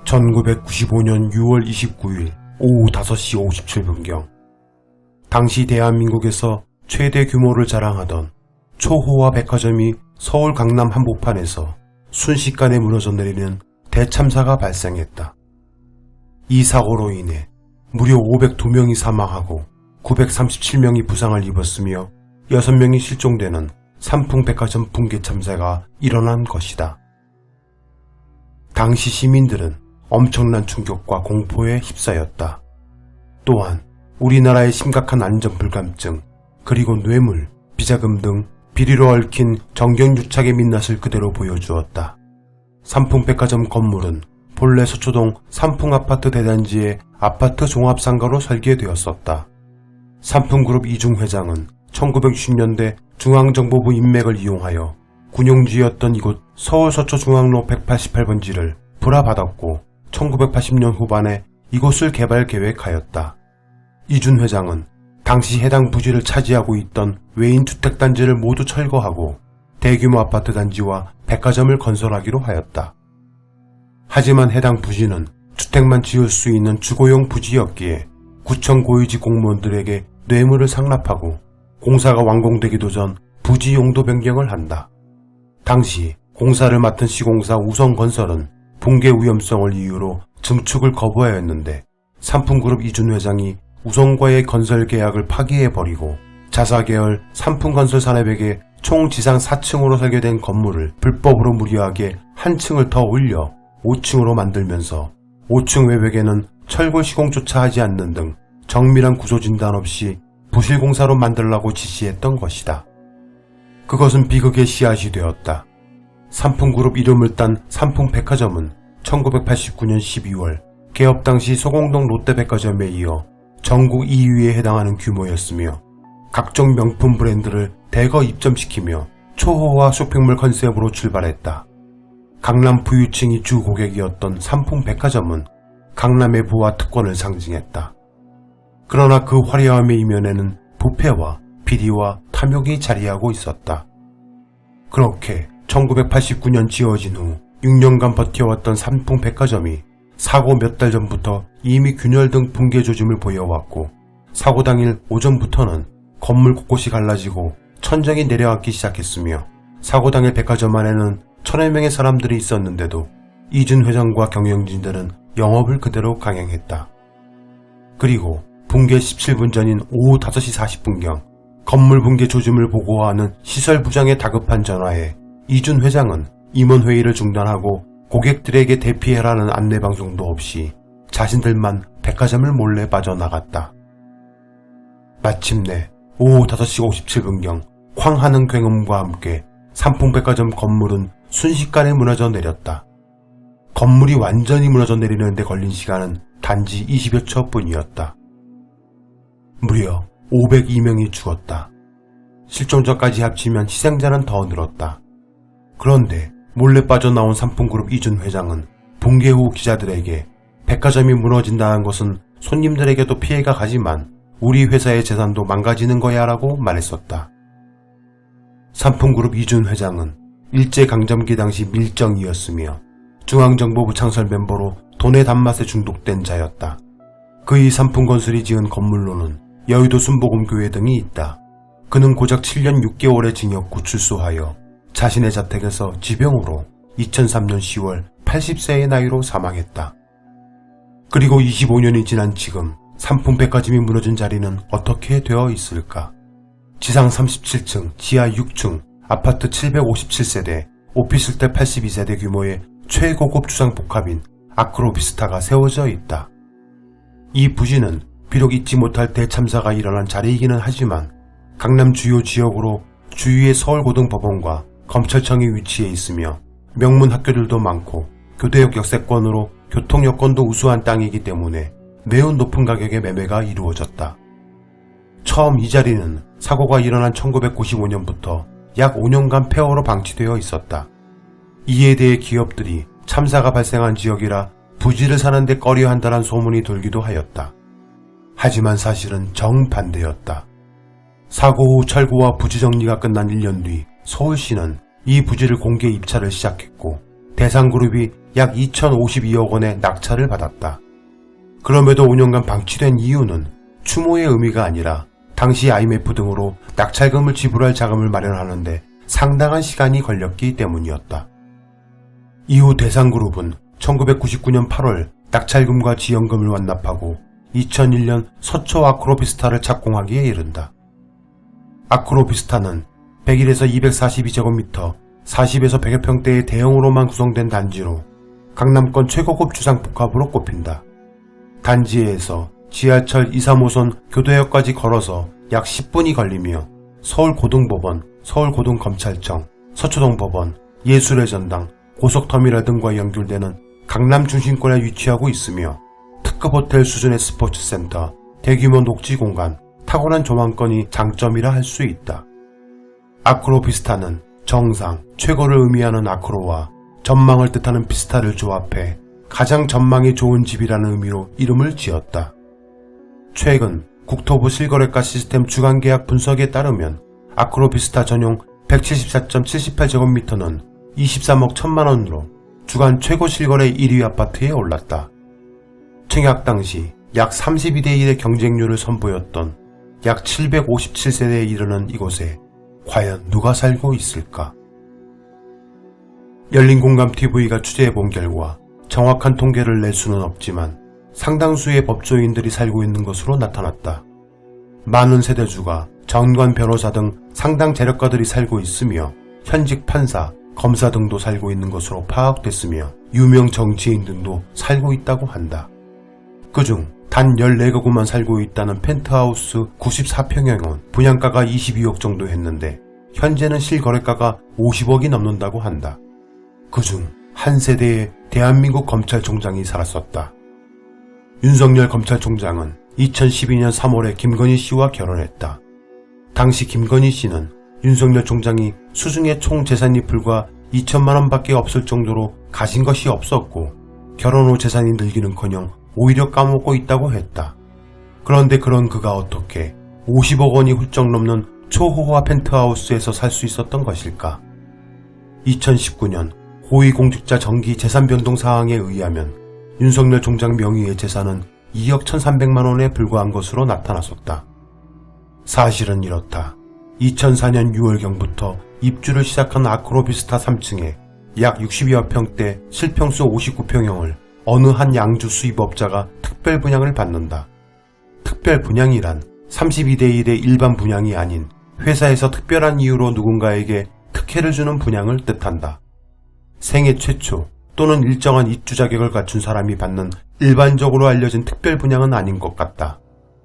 (1995년 6월 29일) 오후 5시 57분경 당시 대한민국에서 최대 규모를 자랑하던 초호화 백화점이 서울 강남 한복판에서 순식간에 무너져 내리는 대참사가 발생했다. 이 사고로 인해 무려 502명이 사망하고 937명이 부상을 입었으며 6명이 실종되는 삼풍백화점 붕괴 참사가 일어난 것이다. 당시 시민들은 엄청난 충격과 공포에 휩싸였다. 또한 우리나라의 심각한 안전불감증, 그리고 뇌물, 비자금 등 비리로 얽힌 정경유착의 민낯을 그대로 보여주었다. 삼풍백화점 건물은 본래 서초동 삼풍아파트 대단지의 아파트 종합상가로 설계되었었다. 삼풍그룹 이중 회장은 1960년대 중앙정보부 인맥을 이용하여 군용지였던 이곳 서울 서초중앙로 188번지를 불화받았고 1980년 후반에 이곳을 개발 계획하였다. 이준 회장은 당시 해당 부지를 차지하고 있던 외인 주택단지를 모두 철거하고 대규모 아파트 단지와 백화점을 건설하기로 하였다. 하지만 해당 부지는 주택만 지을 수 있는 주거용 부지였기에 구청 고위직 공무원들에게 뇌물을 상납하고 공사가 완공되기도 전 부지 용도 변경을 한다. 당시 공사를 맡은 시공사 우성건설은 붕괴 위험성을 이유로 증축을 거부하였는데 삼풍그룹 이준 회장이 우성과의 건설 계약을 파기해버리고 자사계열 삼풍건설 산업에게 총 지상 4층으로 설계된 건물을 불법으로 무리하게 한 층을 더 올려 5층으로 만들면서 5층 외벽에는 철골 시공조차 하지 않는 등 정밀한 구조진단 없이 부실공사로 만들라고 지시했던 것이다. 그것은 비극의 씨앗이 되었다. 삼풍그룹 이름을 딴 삼풍백화점은 1989년 12월 개업 당시 소공동 롯데백화점에 이어 전국 2위에 해당하는 규모였으며 각종 명품 브랜드를 대거 입점시키며 초호화 쇼핑몰 컨셉으로 출발했다. 강남 부유층이 주 고객이었던 삼풍백화점은 강남의 부와 특권을 상징했다. 그러나 그 화려함의 이면에는 부패와 비리와 탐욕이 자리하고 있었다. 그렇게 1989년 지어진 후 6년간 버텨왔던 삼풍백화점이 사고 몇 달 전부터 이미 균열 등 붕괴 조짐을 보여왔고 사고 당일 오전부터는 건물 곳곳이 갈라지고 천장이 내려앉기 시작했으며 사고 당일 백화점 안에는 1000여 명의 사람들이 있었는데도 이준 회장과 경영진들은 영업을 그대로 강행했다. 그리고 붕괴 17분 전인 오후 5시 40분경 건물 붕괴 조짐을 보고하는 시설부장의 다급한 전화에 이준 회장은 임원회의를 중단하고 고객들에게 대피해라는 안내방송도 없이 자신들만 백화점을 몰래 빠져나갔다. 마침내 오후 5시 57분경 쾅하는 굉음과 함께 삼풍백화점 건물은 순식간에 무너져 내렸다. 건물이 완전히 무너져 내리는 데 걸린 시간은 단지 20여 초 뿐이었다. 무려 502명이 죽었다. 실종자까지 합치면 희생자는 더 늘었다. 그런데 몰래 빠져나온 삼풍그룹 이준 회장은 붕괴 후 기자들에게 백화점이 무너진다는 것은 손님들에게도 피해가 가지만 우리 회사의 재산도 망가지는 거야 라고 말했었다. 삼풍그룹 이준 회장은 일제강점기 당시 밀정이었으며 중앙정보부 창설 멤버로 돈의 단맛에 중독된 자였다. 그의 삼풍건설이 지은 건물로는 여의도 순복음교회 등이 있다. 그는 고작 7년 6개월의 징역 후 출소하여 자신의 자택에서 지병으로 2003년 10월 80세의 나이로 사망했다. 그리고 25년이 지난 지금 삼풍백화점이 무너진 자리는 어떻게 되어 있을까? 지상 37층, 지하 6층, 아파트 757세대, 오피스텔 82세대 규모의 최고급 주상복합인 아크로비스타가 세워져 있다. 이 부지는 비록 잊지 못할 대참사가 일어난 자리이기는 하지만 강남 주요 지역으로 주위의 서울고등법원과 검찰청이 위치해 있으며 명문 학교들도 많고 교대역 역세권으로 교통여건도 우수한 땅이기 때문에 매우 높은 가격의 매매가 이루어졌다. 처음 이 자리는 사고가 일어난 1995년부터 약 5년간 폐허로 방치되어 있었다. 이에 대해 기업들이 참사가 발생한 지역이라 부지를 사는데 꺼려한다는 소문이 돌기도 하였다. 하지만 사실은 정반대였다. 사고 후 철거와 부지 정리가 끝난 1년 뒤 서울시는 이 부지를 공개 입찰을 시작했고 대상그룹이 약 2,052억 원의 낙찰을 받았다. 그럼에도 5년간 방치된 이유는 추모의 의미가 아니라 당시 IMF 등으로 낙찰금을 지불할 자금을 마련하는데 상당한 시간이 걸렸기 때문이었다. 이후 대상그룹은 1999년 8월 낙찰금과 지연금을 완납하고 2001년 서초 아크로비스타를 착공하기에 이른다. 아크로비스타는 101에서 242제곱미터 40에서 100여 평대의 대형으로만 구성된 단지로 강남권 최고급 주상복합으로 꼽힌다. 단지에서 지하철 2, 3호선 교도역까지 걸어서 약 10분이 걸리며 서울고등법원, 서울고등검찰청, 서초동법원, 예술의 전당, 고속터미널 등과 연결되는 강남 중심권에 위치하고 있으며 특급 호텔 수준의 스포츠센터, 대규모 녹지공간, 탁월한 조망권이 장점이라 할 수 있다. 아크로비스타는 정상, 최고를 의미하는 아크로와 전망을 뜻하는 비스타를 조합해 가장 전망이 좋은 집이라는 의미로 이름을 지었다. 최근 국토부 실거래가 시스템 주간계약 분석에 따르면 아크로비스타 전용 174.78제곱미터는 23억 1천만원으로 주간 최고 실거래 1위 아파트에 올랐다. 청약 당시 약 32대 1의 경쟁률을 선보였던 약 757세대에 이르는 이곳에 과연 누가 살고 있을까? 열린공감TV가 취재해본 결과 정확한 통계를 낼 수는 없지만 상당수의 법조인들이 살고 있는 것으로 나타났다. 많은 세대주가 전관 변호사 등 상당 재력가들이 살고 있으며 현직 판사, 검사 등도 살고 있는 것으로 파악됐으며 유명 정치인 등도 살고 있다고 한다. 그중 단 14가구만 살고 있다는 펜트하우스 94평형은 분양가가 22억 정도 했는데 현재는 실거래가가 50억이 넘는다고 한다. 그중 한 세대에 대한민국 검찰총장이 살았었다. 윤석열 검찰총장은 2012년 3월에 김건희 씨와 결혼했다. 당시 김건희 씨는 윤석열 총장이 수중에 총 재산이 불과 2천만 원밖에 없을 정도로 가진 것이 없었고 결혼 후 재산이 늘기는커녕 오히려 까먹고 있다고 했다. 그런데 그런 그가 어떻게 50억 원이 훌쩍 넘는 초호화 펜트하우스에서 살 수 있었던 것일까? 2019년 고위공직자 정기 재산 변동 사항에 의하면 윤석열 총장 명의의 재산은 2억 1,300만 원에 불과한 것으로 나타났었다. 사실은 이렇다. 2004년 6월경부터 입주를 시작한 아크로비스타 3층에 약 60여 평대 실평수 59평형을 어느 한 양주 수입업자가 특별 분양을 받는다. 특별 분양이란 32대 1의 일반 분양이 아닌 회사에서 특별한 이유로 누군가에게 특혜를 주는 분양을 뜻한다. 생애 최초 또는 일정한 입주 자격을 갖춘 사람이 받는 일반적으로 알려진 특별 분양은 아닌 것 같다.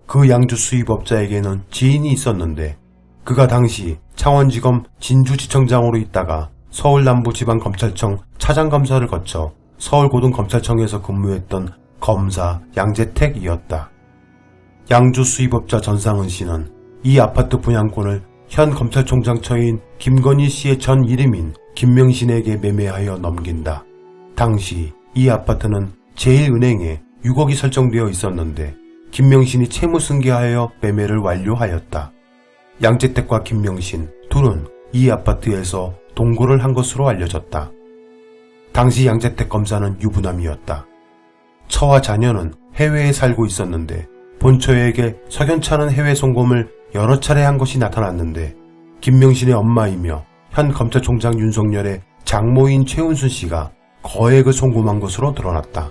그 양주 수입업자에게는 지인이 있었는데 그가 당시 창원지검 진주지청장으로 있다가 서울남부지방검찰청 차장검사를 거쳐 서울고등검찰청에서 근무했던 검사 양재택이었다. 양주 수입업자 전상은 씨는 이 아파트 분양권을 현 검찰총장 처인 김건희 씨의 전 이름인 김명신에게 매매하여 넘긴다. 당시 이 아파트는 제1은행에 6억이 설정되어 있었는데 김명신이 채무승계하여 매매를 완료하였다. 양재택과 김명신 둘은 이 아파트에서 동거를 한 것으로 알려졌다. 당시 양재택 검사는 유부남이었다. 처와 자녀는 해외에 살고 있었는데 본처에게 석연찮은 해외 송금을 여러 차례 한 것이 나타났는데 김명신의 엄마이며 현 검찰총장 윤석열의 장모인 최은순 씨가 거액을 송금한 것으로 드러났다.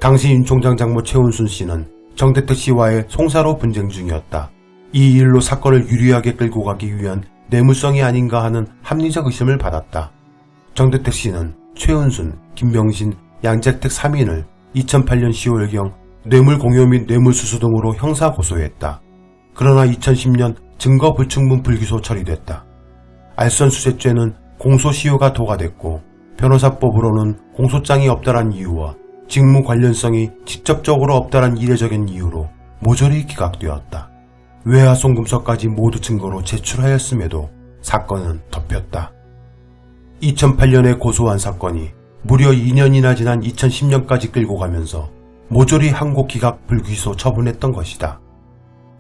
당시 윤 총장 장모 최은순 씨는 정대택 씨와의 송사로 분쟁 중이었다. 이 일로 사건을 유리하게 끌고 가기 위한 뇌물성이 아닌가 하는 합리적 의심을 받았다. 정대택 씨는 최은순, 김명신, 양재택 3인을 2008년 10월경 뇌물 공여 및 뇌물수수 등으로 형사 고소했다. 그러나 2010년 증거불충분 불기소 처리됐다. 알선수재죄는 공소시효가 도과됐고 변호사법으로는 공소장이 없다란 이유와 직무 관련성이 직접적으로 없다란 이례적인 이유로 모조리 기각되었다. 외화송금서까지 모두 증거로 제출하였음에도 사건은 덮였다. 2008년에 고소한 사건이 무려 2년이나 지난 2010년까지 끌고 가면서 모조리 항곡기각 불기소 처분했던 것이다.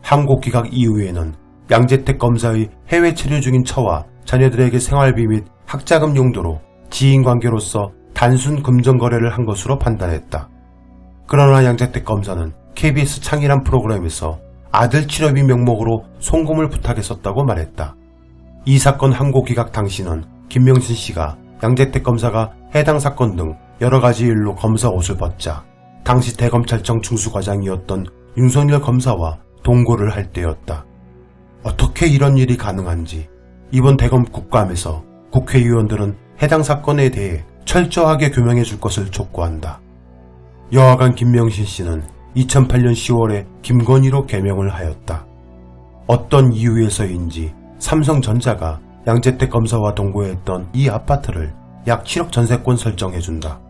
항곡기각 이후에는 양재택 검사의 해외 체류 중인 처와 자녀들에게 생활비 및 학자금 용도로 지인관계로서 단순 금전 거래를 한 것으로 판단했다. 그러나 양재택 검사는 KBS 창이란 프로그램에서 아들 치료비 명목으로 송금을 부탁했었다고 말했다. 이 사건 항곡기각 당시는 김명신 씨가 양재택 검사가 해당 사건 등 여러 가지 일로 검사 옷을 벗자 당시 대검찰청 중수과장이었던 윤석열 검사와 동거를 할 때였다. 어떻게 이런 일이 가능한지 이번 대검 국감에서 국회의원들은 해당 사건에 대해 철저하게 규명해 줄 것을 촉구한다. 여하간 김명신 씨는 2008년 10월에 김건희로 개명을 하였다. 어떤 이유에서인지 삼성전자가 양재택 검사와 동거했던 이 아파트를 약 7억 전세권 설정해준다.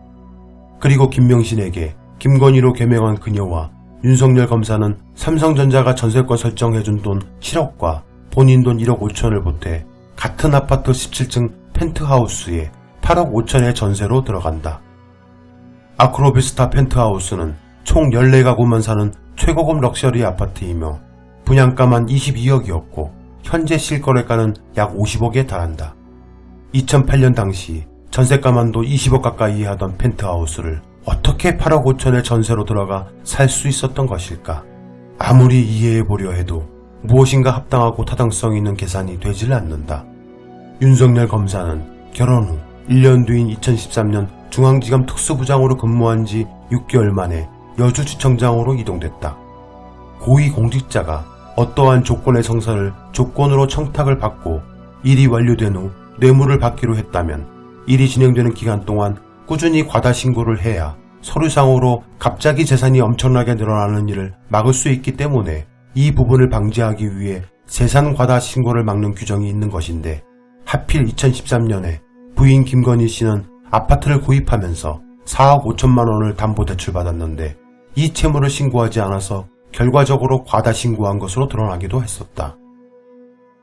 그리고 김명신에게 김건희로 개명한 그녀와 윤석열 검사는 삼성전자가 전세권 설정해준 돈 7억과 본인 돈 1억 5천을 보태 같은 아파트 17층 펜트하우스에 8억 5천의 전세로 들어간다. 아크로비스타 펜트하우스는 총 14가구만 사는 최고급 럭셔리 아파트이며 분양가만 22억이었고 현재 실거래가는 약 50억에 달한다. 2008년 당시 전세가만도 20억 가까이 하던 펜트하우스를 어떻게 8억 5천의 전세로 들어가 살 수 있었던 것일까? 아무리 이해해보려 해도 무엇인가 합당하고 타당성 있는 계산이 되질 않는다. 윤석열 검사는 결혼 후 1년 뒤인 2013년 중앙지검 특수부장으로 근무한 지 6개월 만에 여주지청장으로 이동됐다. 고위공직자가 어떠한 조건의 성사를 조건으로 청탁을 받고 일이 완료된 후 뇌물을 받기로 했다면 일이 진행되는 기간 동안 꾸준히 과다신고를 해야 서류상으로 갑자기 재산이 엄청나게 늘어나는 일을 막을 수 있기 때문에 이 부분을 방지하기 위해 재산 과다신고를 막는 규정이 있는 것인데 하필 2013년에 부인 김건희 씨는 아파트를 구입하면서 4억 5천만 원을 담보대출받았는데 이 채무를 신고하지 않아서 결과적으로 과다신고한 것으로 드러나기도 했었다.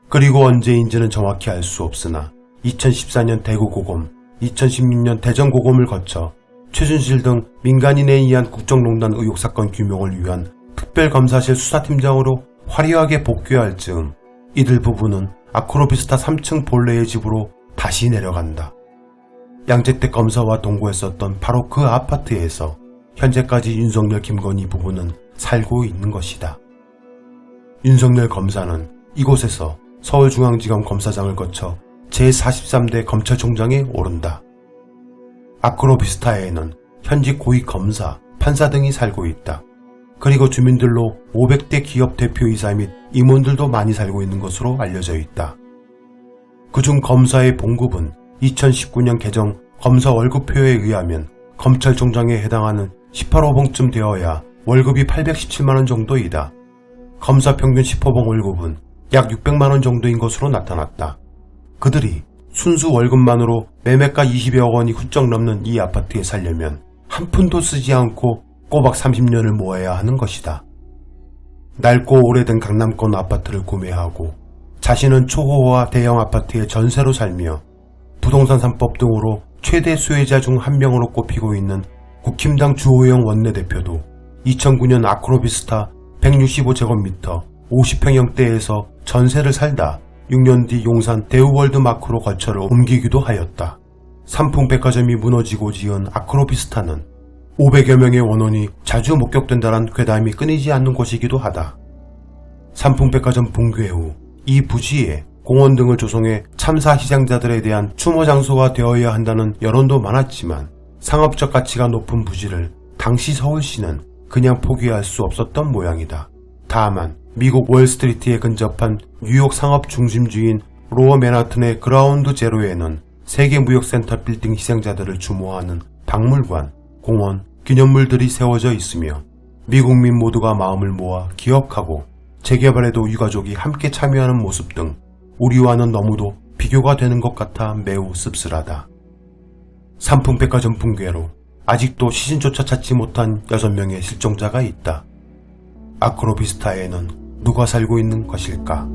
그리고 언제인지는 정확히 알 수 없으나 2014년 대구고검, 2016년 대전고검을 거쳐 최순실 등 민간인에 의한 국정농단 의혹 사건 규명을 위한 특별검사실 수사팀장으로 화려하게 복귀할 즈음 이들 부부는 아크로비스타 3층 본래의 집으로 다시 내려간다. 양재택 검사와 동거했었던 바로 그 아파트에서 현재까지 윤석열 김건희 부부는 살고 있는 것이다. 윤석열 검사는 이곳에서 서울중앙지검 검사장을 거쳐 제43대 검찰총장에 오른다. 아크로비스타에는 현직 고위 검사, 판사 등이 살고 있다. 그리고 주민들로 500대 기업 대표이사 및 임원들도 많이 살고 있는 것으로 알려져 있다. 그중 검사의 봉급은 2019년 개정 검사 월급표에 의하면 검찰총장에 해당하는 18호봉쯤 되어야 월급이 817만원 정도이다. 검사 평균 10호봉 월급은 약 600만원 정도인 것으로 나타났다. 그들이 순수 월급만으로 매매가 20여억 원이 훌쩍 넘는 이 아파트에 살려면 한 푼도 쓰지 않고 꼬박 30년을 모아야 하는 것이다. 낡고 오래된 강남권 아파트를 구매하고 자신은 초호화 대형 아파트에 전세로 살며 부동산 3법 등으로 최대 수혜자 중 한 명으로 꼽히고 있는 국힘당 주호영 원내대표도 2009년 아크로비스타 165제곱미터 50평형대에서 전세를 살다 6년 뒤 용산 대우월드마크로 거처를 옮기기도 하였다. 삼풍백화점이 무너지고 지은 아크로비스타는 500여 명의 원원이 자주 목격된다는 괴담이 끊이지 않는 곳이기도 하다. 삼풍백화점 붕괴 후 이 부지에 공원 등을 조성해 참사 희생자들에 대한 추모 장소가 되어야 한다는 여론도 많았지만 상업적 가치가 높은 부지를 당시 서울시는 그냥 포기할 수 없었던 모양이다. 다만 미국 월스트리트에 근접한 뉴욕 상업 중심지인 로어 맨하튼의 그라운드 제로에는 세계무역센터 빌딩 희생자들을 추모하는 박물관, 공원, 기념물들이 세워져 있으며 미국민 모두가 마음을 모아 기억하고 재개발에도 유가족이 함께 참여하는 모습 등 우리와는 너무도 비교가 되는 것 같아 매우 씁쓸하다. 삼풍백화점 붕괴로 아직도 시신조차 찾지 못한 6명의 실종자가 있다. 아크로비스타에는 누가 살고 있는 것일까?